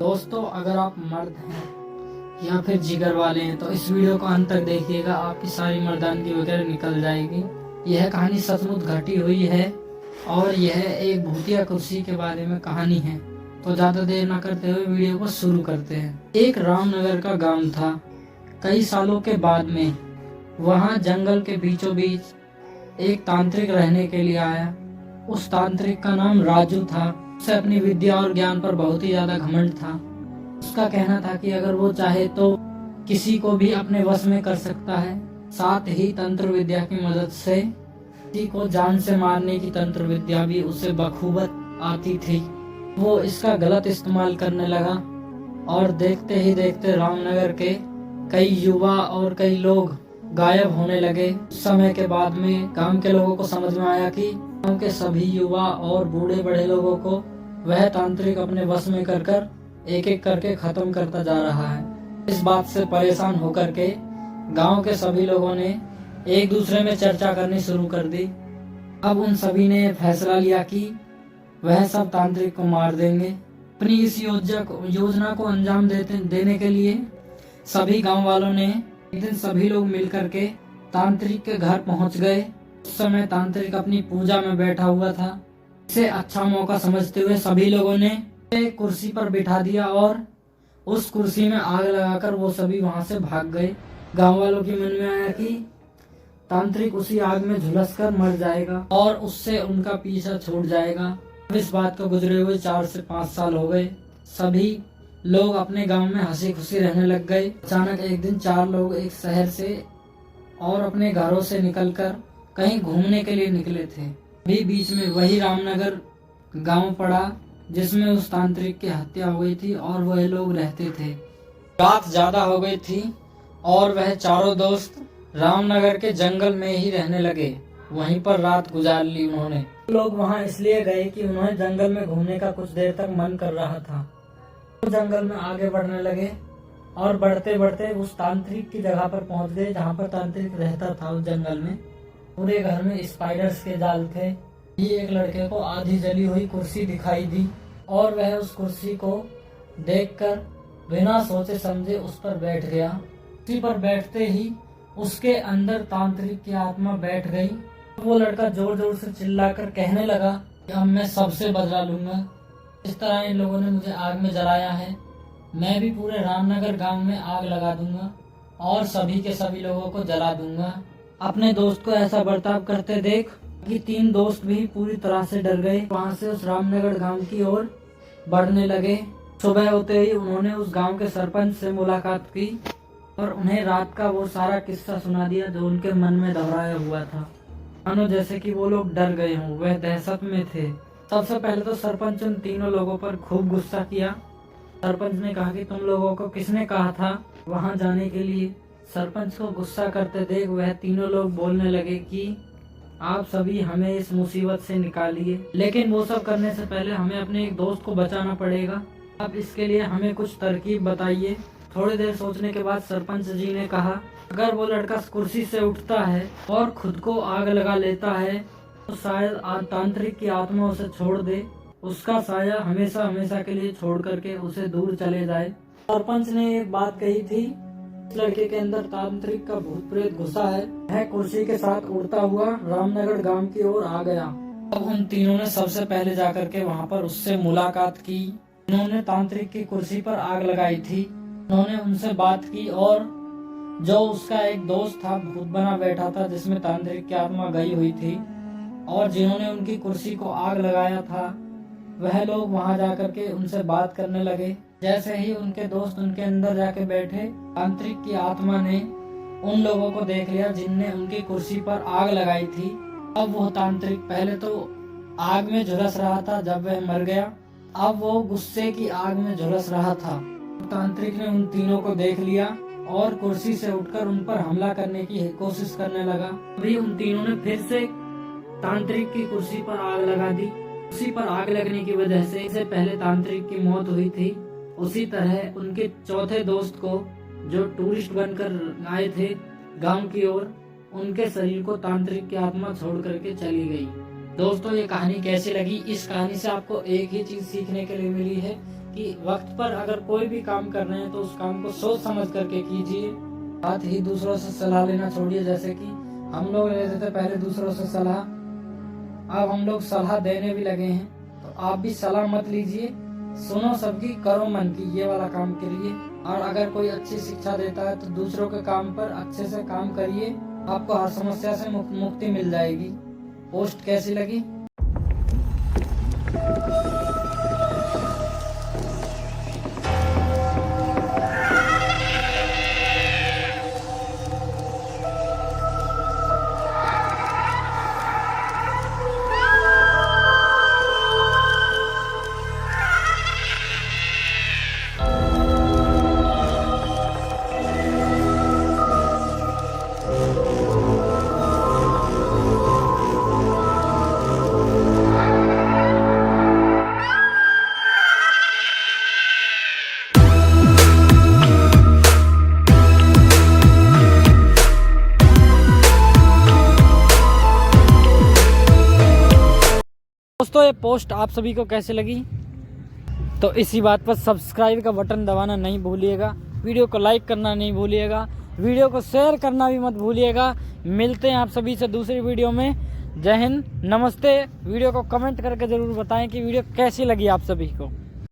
दोस्तों, अगर आप मर्द हैं या फिर जिगर वाले हैं तो इस वीडियो को अंत तक देखिएगा, आपकी सारी मर्दानगी वगैरह निकल जाएगी। यह कहानी सचमुच घटी हुई है और यह एक भूतिया कुर्सी के बारे में कहानी है। तो ज्यादा देर न करते हुए वीडियो को शुरू करते हैं। एक रामनगर का गांव था। कई सालों के बाद में वहां जंगल के बीचों बीच एक तांत्रिक रहने के लिए आया। उस तांत्रिक का नाम राजू था। उसे अपनी विद्या और ज्ञान पर बहुत ही ज्यादा घमंड था। उसका कहना था कि अगर वो चाहे तो किसी को भी अपने वश में कर सकता है। साथ ही तंत्र विद्या की मदद से किसी को जान से मारने की तंत्र विद्या भी उसे बखूबत आती थी। वो इसका गलत इस्तेमाल करने लगा और देखते ही देखते रामनगर के कई युवा और कई लोग गायब होने लगे। उस समय के बाद में गांव के लोगों को समझ में आया कि गांव के सभी युवा और बूढ़े बड़े लोगों को वह तांत्रिक अपने वश में कर एक एक करके खत्म करता जा रहा है। इस बात से परेशान होकर के गांव के सभी लोगों ने एक दूसरे में चर्चा करनी शुरू कर दी। अब उन सभी ने फैसला लिया कि वह सब तांत्रिक को मार देंगे। अपनी इस योजना को अंजाम देने के लिए सभी गांव वालों ने एक दिन सभी लोग मिलकर के तांत्रिक के घर पहुंच गए। उस समय तांत्रिक अपनी पूजा में बैठा हुआ था। इसे अच्छा मौका समझते हुए सभी लोगों ने एक कुर्सी पर बिठा दिया और उस कुर्सी में आग लगाकर वो सभी वहां से भाग गए। गांव वालों के मन में आया कि तांत्रिक उसी आग में झुलसकर मर जाएगा और उससे उनका पीछा छूट जाएगा। अब इस बात को गुजरे हुए 4 से 5 साल हो गए। सभी लोग अपने गांव में हंसी खुशी रहने लग गए। अचानक एक दिन 4 लोग एक शहर से और अपने घरों से निकलकर कहीं घूमने के लिए निकले थे। अभी बीच में वही रामनगर गांव पड़ा जिसमें उस तांत्रिक की हत्या हुई थी और वह लोग रहते थे। रात ज्यादा हो गई थी और वह चारों दोस्त रामनगर के जंगल में ही रहने लगे। वहीं पर रात गुजार ली उन्होंने। लोग वहां इसलिए गए कि उन्हें जंगल में घूमने का कुछ देर तक मन कर रहा था। तो जंगल में आगे बढ़ने लगे और बढ़ते बढ़ते उस तांत्रिक की जगह पर पहुंच गए जहां पर तांत्रिक रहता था। उस जंगल में पूरे घर में स्पाइडर्स के जाल थे। ये एक लड़के को आधी जली हुई कुर्सी दिखाई दी और वह उस कुर्सी को देखकर बिना सोचे समझे उस पर बैठ गया। कुर्सी पर बैठते ही उसके अंदर तांत्रिक की आत्मा बैठ गई। वो लड़का जोर जोर से चिल्लाकर कहने लगा कि अब मैं सबसे बदला लूंगा। इस तरह इन लोगों ने मुझे आग में जलाया है, मैं भी पूरे रामनगर गांव में आग लगा दूंगा और सभी के सभी लोगों को जला दूंगा। अपने दोस्त को ऐसा बर्ताव करते देख कि 3 दोस्त भी पूरी तरह से डर गए। वहां से उस रामनगर गांव की ओर बढ़ने लगे। सुबह होते ही उन्होंने उस गांव के सरपंच से मुलाकात की और उन्हें रात का वो सारा किस्सा सुना दिया जो उनके मन में दोहराया हुआ था। मानो जैसे कि वो लोग डर गए हों, वह दहशत में थे। सबसे पहले तो सरपंच उन तीनों लोगों पर खूब गुस्सा किया। सरपंच ने कहा कि तुम लोगों को किसने कहा था वहां जाने के लिए। सरपंच को गुस्सा करते देख वह तीनों लोग बोलने लगे कि आप सभी हमें इस मुसीबत से निकालिए, लेकिन वो सब करने से पहले हमें अपने एक दोस्त को बचाना पड़ेगा। अब इसके लिए हमें कुछ तरकीब बताइए। थोड़ी देर सोचने के बाद सरपंच जी ने कहा, अगर वो लड़का कुर्सी से उठता है और खुद को आग लगा लेता है तो शायद तांत्रिक की आत्मा उसे छोड़ दे, उसका साया हमेशा हमेशा के लिए छोड़ करके उसे दूर चले जाए। सरपंच ने एक बात कही थी, इस लड़के के अंदर तांत्रिक का भूत प्रेत घुसा है। वह कुर्सी के साथ उड़ता हुआ रामनगर गांव की ओर आ गया। अब उन तीनों ने सबसे पहले जाकर के वहां पर उससे मुलाकात की। उन्होंने तांत्रिक की कुर्सी पर आग लगाई थी। उन्होंने उनसे बात की और जो उसका एक दोस्त था भूत बना बैठा था जिसमें तांत्रिक की आत्मा गई हुई थी और जिन्होंने उनकी कुर्सी को आग लगाया था, वह लोग वहां जाकर के उनसे बात करने लगे। जैसे ही उनके दोस्त उनके अंदर जाके बैठे, तांत्रिक की आत्मा ने उन लोगों को देख लिया जिनने उनकी कुर्सी पर आग लगाई थी। अब वो तांत्रिक पहले तो आग में झुलस रहा था जब वह मर गया, अब वो गुस्से की आग में झुलस रहा था। तांत्रिक ने उन तीनों को देख लिया और कुर्सी से उठकर उन पर हमला करने की कोशिश करने लगा। अभी उन तीनों ने फिर से तांत्रिक की कुर्सी पर आग लगा दी। कुर्सी पर आग लगने की वजह से इससे पहले तांत्रिक की मौत हुई थी, उसी तरह उनके चौथे दोस्त को जो टूरिस्ट बनकर आए थे गांव की ओर, उनके शरीर को तांत्रिक की आत्मा छोड़ करके चली गई। दोस्तों, ये कहानी कैसी लगी? इस कहानी से आपको एक ही चीज सीखने के लिए मिली है कि वक्त पर अगर कोई भी काम कर रहे हैं तो उस काम को सोच समझ करके कीजिए। साथ ही दूसरों से सलाह लेना छोड़िए। जैसे कि हम लोग लेते थे पहले दूसरों से सलाह, अब हम लोग सलाह देने भी लगे हैं। तो आप भी सलाह मत लीजिए, सुनो सबकी, करो मन की, ये वाला काम करिए। और अगर कोई अच्छी शिक्षा देता है तो दूसरों के काम पर अच्छे से काम करिए, आपको हर समस्या से मुक्ति मिल जाएगी। पोस्ट कैसी लगी? दोस्तों ये पोस्ट आप सभी को कैसे लगी? तो इसी बात पर सब्सक्राइब का बटन दबाना नहीं भूलिएगा, वीडियो को लाइक करना नहीं भूलिएगा, वीडियो को शेयर करना भी मत भूलिएगा। मिलते हैं आप सभी से दूसरी वीडियो में। जय हिंद, नमस्ते। वीडियो को कमेंट करके ज़रूर बताएं कि वीडियो कैसी लगी आप सभी को।